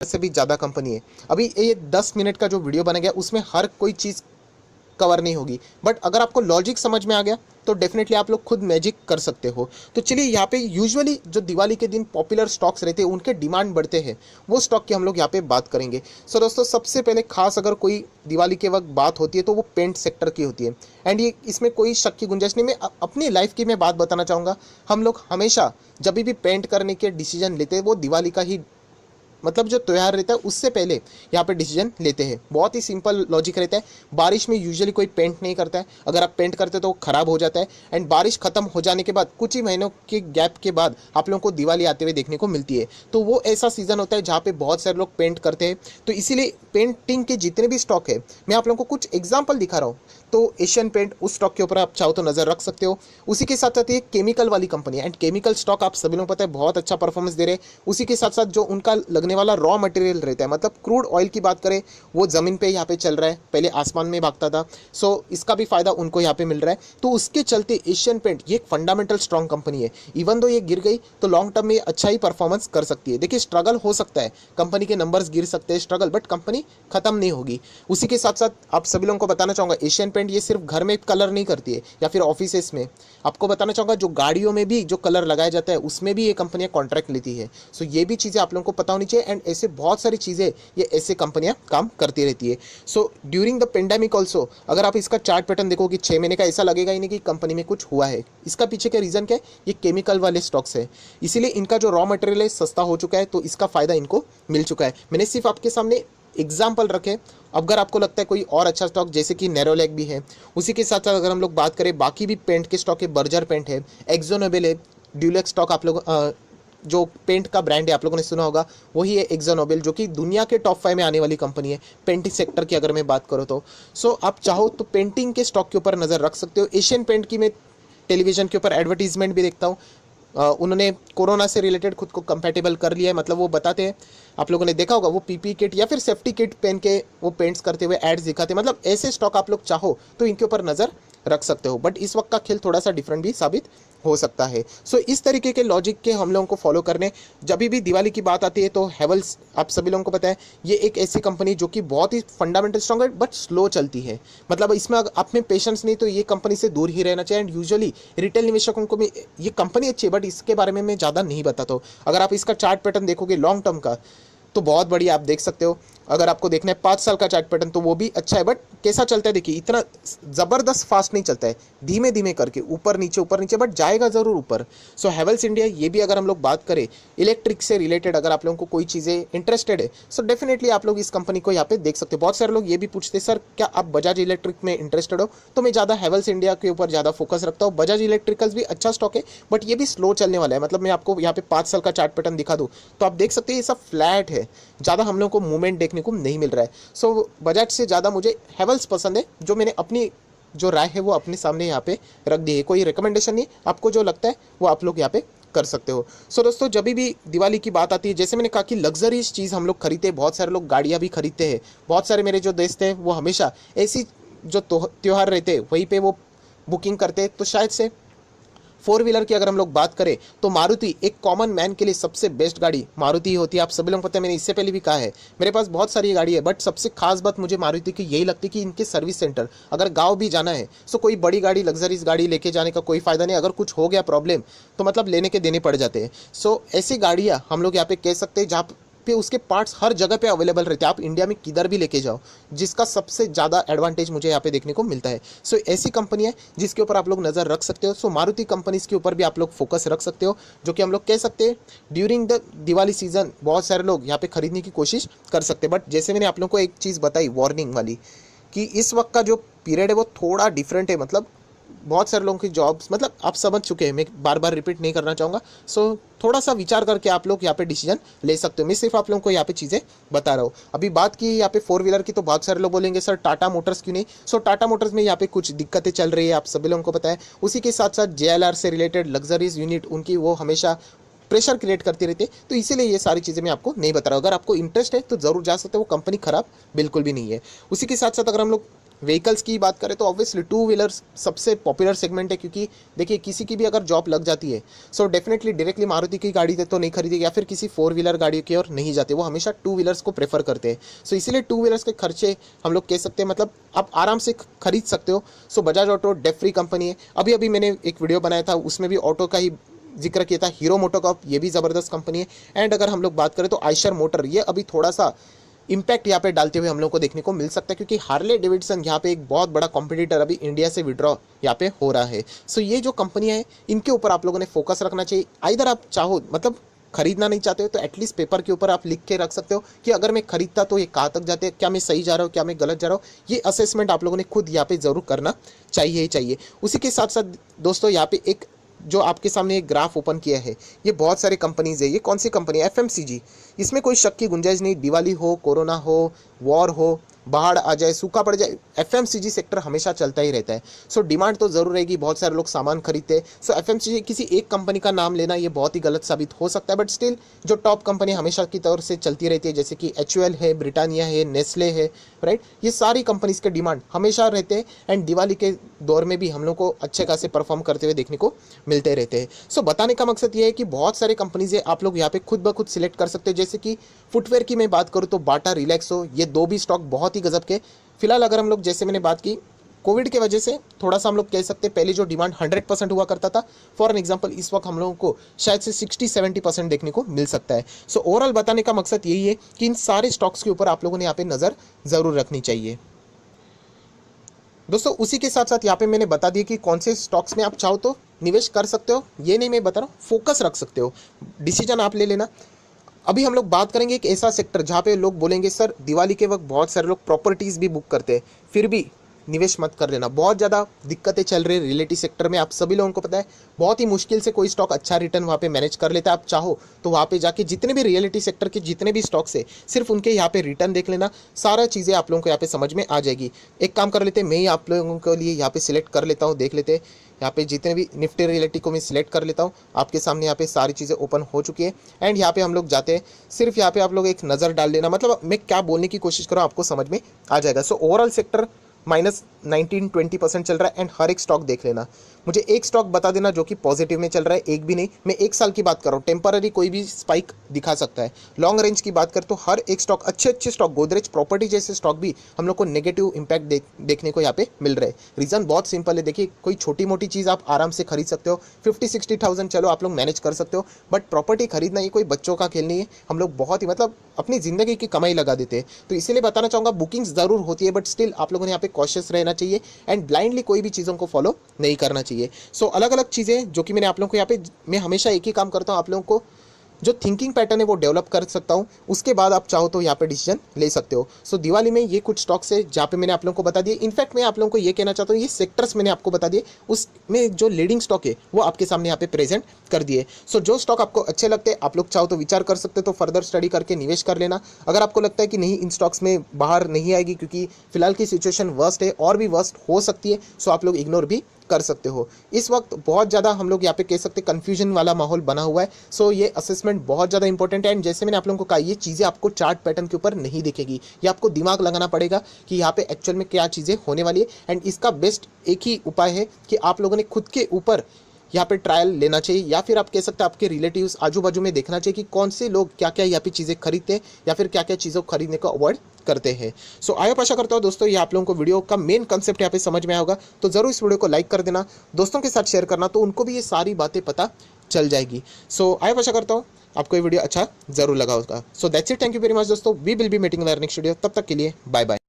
से भी ज़्यादा कंपनी है। अभी ये 10 मिनट का जो वीडियो बना गया उसमें हर कोई चीज़ कवर नहीं होगी, बट अगर आपको लॉजिक समझ में आ गया तो डेफिनेटली आप लोग खुद मैजिक कर सकते हो। तो चलिए यहाँ पे यूजुअली जो दिवाली के दिन पॉपुलर स्टॉक्स रहते हैं उनके डिमांड बढ़ते हैं, वो स्टॉक की हम लोग यहाँ पे बात करेंगे। सो दोस्तों, सबसे पहले खास अगर कोई दिवाली के वक्त बात होती है तो वो पेंट सेक्टर की होती है। एंड ये इसमें कोई शक की गुंजाइश नहीं। मैं अपनी लाइफ की मैं बात बताना चाहूँगा। हम लोग हमेशा जब भी पेंट करने के डिसीजन लेते हैं वो दिवाली का ही, मतलब जो त्यौहार रहता है उससे पहले यहाँ पे डिसीजन लेते हैं। बहुत ही सिंपल लॉजिक रहता है। बारिश में यूजुअली कोई पेंट नहीं करता है, अगर आप पेंट करते हो तो वो ख़राब हो जाता है। एंड बारिश खत्म हो जाने के बाद कुछ ही महीनों के गैप के बाद आप लोगों को दिवाली आते हुए देखने को मिलती है। तो वो ऐसा सीज़न होता है जहाँ पे बहुत सारे लोग पेंट करते हैं। तो इसीलिए पेंटिंग के जितने भी स्टॉक है, मैं आप लोगों को कुछ एग्जाम्पल दिखा रहा हूँ। तो एशियन पेंट उस स्टॉक के ऊपर आप चाहो तो नज़र रख सकते हो। उसी के साथ साथ ये केमिकल वाली कंपनी है, एंड केमिकल स्टॉक आप सभी लोगों को पता है बहुत अच्छा परफॉर्मेंस दे रहे हैं। उसी के साथ साथ जो उनका लगने वाला रॉ मटेरियल रहता है, मतलब क्रूड ऑयल की बात करें, वो ज़मीन पे यहाँ पे चल रहा है, पहले आसमान में भागता था। सो इसका भी फायदा उनको यहाँ पे मिल रहा है। तो उसके चलते एशियन पेंट ये एक फंडामेंटल स्ट्रॉन्ग कंपनी है। इवन दो ये गिर गई तो लॉन्ग टर्म में अच्छा ही परफॉर्मेंस कर सकती है। देखिए, स्ट्रगल हो सकता है, कंपनी के नंबर्स गिर सकते हैं, स्ट्रगल, बट कंपनी खत्म नहीं होगी। उसी के साथ साथ आप सभी लोगों को बताना चाहूँगा, एशियन पेंट ये सिर्फ घर में कलर नहीं करती है या फिर ऑफिसेस में। आपको बताना चाहूँगा जो गाड़ियों में भी जो कलर लगाया जाता है उसमें भी ये कंपनियां कॉन्ट्रैक्ट लेती है। सो ये भी चीज़ें आप लोगों को पता होनी चाहिए। एंड ऐसे बहुत सारी चीज़ें ये ऐसे कंपनियां काम करती रहती है। So during the pandemic also अगर आप इसका चार्ट पैटर्न देखो कि 6 महीने का, ऐसा लगेगा ही नहीं कि कंपनी में कुछ हुआ है। इसका पीछे का रीज़न क्या है? ये केमिकल वाले स्टॉक्स है, इसीलिए इनका जो रॉ मटेरियल है सस्ता हो चुका है, तो इसका फ़ायदा इनको मिल चुका है। मैंने सिर्फ आपके सामने एग्जाम्पल रखे। अगर आपको लगता है कोई और अच्छा स्टॉक जैसे कि नेरोलैक भी है, उसी के साथ साथ अगर हम लोग बात करें बाकी भी पेंट के स्टॉक है, बर्जर पेंट है, एक्जोनोबेल है, ड्यूलेक्स स्टॉक, आप लोग जो पेंट का ब्रांड है आप लोगों ने सुना होगा वही है एक्जोनोबेल, जो कि दुनिया के टॉप 5 में आने वाली कंपनी है पेंटिंग सेक्टर की अगर मैं बात करूँ तो। सो आप चाहो तो पेंटिंग के स्टॉक के ऊपर नज़र रख सकते हो। एशियन पेंट की मैं टेलीविज़न के ऊपर एडवर्टीजमेंट भी देखता हूँ। उन्होंने कोरोना से रिलेटेड खुद को कंपैटिबल कर लिया है, मतलब वो बताते हैं, आप लोगों ने देखा होगा वो पीपी किट या फिर सेफ्टी किट पहन के वो पेंट्स करते हुए एड्स दिखाते हैं। मतलब ऐसे स्टॉक आप लोग चाहो तो इनके ऊपर नज़र रख सकते हो, बट इस वक्त का खेल थोड़ा सा डिफरेंट भी साबित हो सकता है। सो इस तरीके के लॉजिक के हम लोगों को फॉलो करने, जब भी दिवाली की बात आती है तो हेवल्स आप सभी लोगों को पता है ये एक ऐसी कंपनी जो कि बहुत ही फंडामेंटल स्ट्रॉन्ग है बट स्लो चलती है। मतलब इसमें आप में पेशेंस नहीं तो ये कंपनी से दूर ही रहना चाहिए। एंड यूजुअली रिटेल निवेशकों को भी ये कंपनी अच्छी है, बट इसके बारे में मैं ज़्यादा नहीं बताता हूँ। अगर आप इसका चार्ट पैटर्न देखोगे लॉन्ग टर्म का तो बहुत बढ़िया आप देख सकते हो। अगर आपको देखना है 5 साल का चार्ट पैटर्न तो वो भी अच्छा है, बट कैसा चलता है देखिए, इतना ज़बरदस्त फास्ट नहीं चलता है, धीमे धीमे करके ऊपर नीचे, बट जाएगा ज़रूर ऊपर। सो हैवेल्स इंडिया ये भी अगर हम लोग बात करें इलेक्ट्रिक से रिलेटेड, अगर आप लोगों को कोई चीज़ें इंटरेस्टेड है सो डेफिनेटली आप लोग इस कंपनी को यहाँ पे देख सकते हो। बहुत सारे लोग ये भी पूछते हैं सर क्या आप बजाज इलेक्ट्रिक में इंटरेस्टेड हो, तो मैं ज़्यादा हैवेल्स इंडिया के ऊपर ज़्यादा फोकस रखता हूँ। बजाज इलेक्ट्रिकल्स भी अच्छा स्टॉक है बट ये भी स्लो चलने वाला है। मतलब मैं आपको यहाँ पे 5 साल का चार्ट पैटर्न दिखा दूँ तो आप देख सकते हैं ये सब फ्लैट है, ज़्यादा हम लोग को मूवमेंट देखने को नहीं मिल रहा है। सो बजाज से ज़्यादा मुझे हैवेल्स पसंद है, जो मैंने अपनी जो राय है वो अपने सामने यहाँ पे रख दी है। कोई रिकमेंडेशन नहीं, आपको जो लगता है वो आप लोग यहाँ पे कर सकते हो। सो दोस्तों, जब भी दिवाली की बात आती है, जैसे मैंने कहा कि लग्जरीज चीज़ हम लोग खरीदते हैं, बहुत सारे लोग गाड़ियाँ भी खरीदते हैं। बहुत सारे मेरे जो दोस्त हैं वो हमेशा ऐसी जो त्यौहार रहते हैं वहीं पर वो बुकिंग करते हैं। तो शायद से 4 व्हीलर की अगर हम लोग बात करें तो मारुति एक कॉमन मैन के लिए सबसे बेस्ट गाड़ी मारुति होती है। आप सभी लोगों को पता है, मैंने इससे पहले भी कहा है मेरे पास बहुत सारी गाड़ी है, बट सबसे खास बात मुझे मारुति की यही लगती है कि इनके सर्विस सेंटर, अगर गांव भी जाना है सो कोई बड़ी गाड़ी लग्जरीज गाड़ी लेके जाने का कोई फायदा नहीं। अगर कुछ हो गया प्रॉब्लम तो मतलब लेने के देने पड़ जाते हैं। सो ऐसी गाड़ियाँ हम लोग यहाँ पे कह सकते हैं जहाँ पे उसके पार्ट्स हर जगह पे अवेलेबल रहते हैं, आप इंडिया में किधर भी लेके जाओ, जिसका सबसे ज़्यादा एडवांटेज मुझे यहाँ पे देखने को मिलता है। सो ऐसी कंपनी है जिसके ऊपर आप लोग नज़र रख सकते हो। सो मारुति कंपनीज के ऊपर भी आप लोग फोकस रख सकते हो, जो कि हम लोग कह सकते हैं ड्यूरिंग द दिवाली सीजन बहुत सारे लोग यहाँ पे खरीदने की कोशिश कर सकते हैं। बट जैसे मैंने आप लोगों को एक चीज़ बताई वार्निंग वाली, कि इस वक्त का जो पीरियड है वो थोड़ा डिफरेंट है। मतलब बहुत सारे लोगों की जॉब्स, मतलब आप समझ चुके हैं, मैं बार बार रिपीट नहीं करना चाहूँगा। सो थोड़ा सा विचार करके आप लोग यहाँ पे डिसीजन ले सकते हो। मैं सिर्फ आप लोगों को यहाँ पे चीज़ें बता रहा हूँ। अभी बात की यहाँ पे 4 व्हीलर की तो बहुत सारे लोग बोलेंगे सर टाटा मोटर्स क्यों नहीं। सो टाटा मोटर्स में यहाँ पे कुछ दिक्कतें चल रही है, आप सभी लोगों को पता है। उसी के साथ साथ JLR से रिलेटेड लग्जरीज यूनिट उनकी वो हमेशा प्रेशर क्रिएट करती रहती है, तो इसीलिए ये सारी चीज़ें मैं आपको नहीं बता रहा हूँ। अगर आपको इंटरेस्ट है तो ज़रूर जा सकते हो, वो कंपनी खराब बिल्कुल भी नहीं है। उसी के साथ साथ अगर हम लोग व्हीकल्स की बात करें तो ऑब्वियसली टू व्हीलर्स सबसे पॉपुलर सेगमेंट है, क्योंकि देखिए किसी की भी अगर जॉब लग जाती है सो डेफिनेटली डायरेक्टली मारुति की गाड़ी तो नहीं खरीदेगी या फिर किसी फोर व्हीलर गाड़ी की ओर नहीं जाते, वो हमेशा टू व्हीलर्स को प्रेफर करते हैं। सो इसीलिए टू व्हीलर्स के खर्चे हम लोग कह सकते हैं मतलब आप आराम से खरीद सकते हो। So Bajaj auto debt free company है। अभी अभी मैंने एक वीडियो बनाया था, उसमें भी ऑटो का ही जिक्र किया था। हीरो मोटोकॉर्प ये भी ज़बरदस्त कंपनी है। एंड अगर हम लोग बात करें तो आयशर मोटर, ये अभी थोड़ा सा इम्पैक्ट यहाँ पे डालते हुए हम लोग को देखने को मिल सकता है, क्योंकि हार्ले डेविडसन यहाँ पे एक बहुत बड़ा कॉम्पिटिटर अभी इंडिया से विड्रॉ यहाँ पे हो रहा है। सो ये जो कंपनियाँ हैं इनके ऊपर आप लोगों ने फोकस रखना चाहिए। आइदर आप चाहो मतलब खरीदना नहीं चाहते हो तो एटलीस्ट पेपर के ऊपर आप लिख के रख सकते हो कि अगर मैं खरीदता तो ये कहाँ तक जाते हैं, क्या मैं सही जा रहा हूँ, क्या मैं गलत जा रहा हूँ। ये असेसमेंट आप लोगों ने खुद यहाँ पे ज़रूर करना चाहिए ही चाहिए। उसी के साथ साथ दोस्तों यहाँ पे एक जो आपके सामने एक ग्राफ ओपन किया है, ये बहुत सारी कंपनीज है। ये कौन सी कंपनी है? एफएमसीजी। इसमें कोई शक की गुंजाइश नहीं, दिवाली हो, कोरोना हो, वॉर हो, बाढ़ आ जाए, सूखा पड़ जाए, एफएमसीजी सेक्टर हमेशा चलता ही रहता है। सो डिमांड तो ज़रूर रहेगी, बहुत सारे लोग सामान खरीदते हैं। सो एफएमसीजी किसी एक कंपनी का नाम लेना ये बहुत ही गलत साबित हो सकता है, बट स्टिल जो टॉप कंपनी हमेशा की तौर से चलती रहती है, जैसे कि एचयूएल है, ब्रिटानिया है, नेस्ले है, राइट, ये सारी कंपनीज के डिमांड हमेशा रहते हैं। एंड दिवाली के दौर में भी हम लोग को अच्छे खासे परफॉर्म करते हुए देखने को मिलते रहते हैं। सो बताने का मकसद ये है कि बहुत सारे कंपनीज है, आप लोग यहाँ पे खुद ब खुद सिलेक्ट कर सकते हैं। जैसे कि फुटवेयर की मैं बात करूँ तो बाटा, रिलैक्सो, ये दो भी स्टॉक बहुत ही गजब के। फिलहाल अगर हम लोग जैसे मैंने बात की कोविड के वजह से थोड़ा सा हम लोग कह सकते हैं पहले जो डिमांड 100% हुआ करता था, फॉर एन एग्जांपल इस वक्त हम लोगों को शायद से 60-70% देखने को मिल सकता है। सो ओवरऑल बताने का मकसद यही है कि इन सारे स्टॉक्स के ऊपर आप लोगों ने यहाँ पे नज़र ज़रूर रखनी चाहिए। दोस्तों उसी के साथ साथ यहाँ पे मैंने बता दिया कि कौन से स्टॉक्स में आप चाहो तो निवेश कर सकते हो, ये नहीं मैं बता रहा हूँ, फोकस रख सकते हो, डिसीजन आप ले लेना। अभी हम लोग बात करेंगे एक ऐसा सेक्टर जहाँ पे लोग बोलेंगे सर दिवाली के वक्त बहुत सारे लोग प्रॉपर्टीज़ भी बुक करते हैं, फिर भी निवेश मत कर लेना। बहुत ज़्यादा दिक्कतें चल रही है रियलिटी सेक्टर में, आप सभी लोगों को पता है। बहुत ही मुश्किल से कोई स्टॉक अच्छा रिटर्न वहाँ पे मैनेज कर लेता है। आप चाहो तो वहाँ पे जाके जितने भी रियलिटी सेक्टर के जितने भी स्टॉक्स है सिर्फ उनके यहाँ पे रिटर्न देख लेना, सारा चीज़ें आप लोगों को यहाँ पे समझ में आ जाएगी। एक काम कर लेते हैं, मैं ही आप लोगों के लिए यहाँ पे सिलेक्ट कर लेता हूँ, देख लेते हैं यहाँ पे जितने भी निफ्टी रियलिटी को मैं सिलेक्ट कर लेता हूँ। आपके सामने यहाँ पे सारी चीज़ें ओपन हो चुकी है। एंड यहाँ पे हम लोग जाते हैं, सिर्फ यहाँ पे आप लोग एक नज़र डाल लेना, मतलब मैं क्या बोलने की कोशिश कर रहा हूँ आपको समझ में आ जाएगा। सो ओवरऑल सेक्टर -19-20% चल रहा है। एंड हर एक स्टॉक देख लेना, मुझे एक स्टॉक बता देना जो कि पॉजिटिव में चल रहा है, एक भी नहीं। मैं एक साल की बात कर रहा हूँ, टेम्पररी कोई भी स्पाइक दिखा सकता है। लॉन्ग रेंज की बात कर तो हर एक स्टॉक, अच्छे स्टॉक, गोदरेज प्रॉपर्टी जैसे स्टॉक भी हम लोग को नेगेटिव इंपैक्ट देखने को यहाँ पे मिल रहा है। रीज़न बहुत सिंपल है, देखिए कोई छोटी मोटी चीज़ आप आराम से खरीद सकते हो, 50-60,000 चलो आप लोग मैनेज कर सकते हो, बट प्रॉपर्टी खरीदना ये कोई बच्चों का खेल नहीं है। हम लोग बहुत ही मतलब अपनी ज़िंदगी की कमाई लगा देते हैं। तो इसीलिए बताना चाहूँगा बुकिंग्स ज़रूर होती है, बट स्टिल आप लोगों ने यहाँ पे कॉशियस रहना चाहिए एंड ब्लाइंडली कोई भी चीज़ों को फॉलो नहीं करना चाहिए। सो अलग अलग चीज़ें जो कि मैंने आप लोगों को यहाँ पे, मैं हमेशा एक ही काम करता हूँ, आप लोगों को जो थिंकिंग पैटर्न है वो डेवलप कर सकता हूँ, उसके बाद आप चाहो तो यहाँ पे डिसीजन ले सकते हो। सो दिवाली में ये कुछ स्टॉक्स है जहाँ पे मैंने आप लोगों को बता दिए। इनफैक्ट मैं आप लोगों को ये कहना चाहता हूँ, ये सेक्टर्स मैंने आपको बता दिए, उसमें जो लीडिंग स्टॉक है वो आपके सामने यहाँ पे प्रेजेंट कर दिए। सो जो स्टॉक आपको अच्छे लगते हैं आप लोग चाहो तो विचार कर सकते हो, तो फर्दर स्टडी करके निवेश कर लेना। अगर आपको लगता है कि नहीं इन स्टॉक्स में बाहर नहीं आएगी क्योंकि फिलहाल की सिचुएशन वर्स्ट है और भी वर्स्ट हो सकती है, सो आप लोग इग्नोर भी कर सकते हो। इस वक्त बहुत ज़्यादा हम लोग यहाँ पे कह सकते हैं कन्फ्यूजन वाला माहौल बना हुआ है। सो ये असेसमेंट बहुत ज़्यादा इंपॉर्टेंट है। एंड जैसे मैंने आप लोगों को कहा, ये चीज़ें आपको चार्ट पैटर्न के ऊपर नहीं दिखेगी, ये आपको दिमाग लगाना पड़ेगा कि यहाँ पे एक्चुअल में क्या चीज़ें होने वाली है। एंड इसका बेस्ट एक ही उपाय है कि आप लोगों ने खुद के ऊपर यहाँ पे ट्रायल लेना चाहिए, या फिर आप कह सकते हैं आपके रिलेटिव्स आजू बाजू में देखना चाहिए कि कौन से लोग क्या क्या यहाँ पे चीज़ें खरीदते हैं या फिर क्या क्या चीज़ों को खरीदने को अवॉइड करते हैं। सो आई होप आशा करता हूँ दोस्तों ये आप लोगों को वीडियो का मेन कंसेप्ट यहाँ पे समझ में आया होगा। तो ज़रूर इस वीडियो को लाइक कर देना, दोस्तों के साथ शेयर करना, तो उनको भी ये सारी बातें पता चल जाएगी। सो आई होप आशा करता हूँ आपको ये वीडियो अच्छा जरूर लगा होगा। So that's it, thank you very much दोस्तों, we will be meeting in our next video. तब तक के लिए बाय बाय।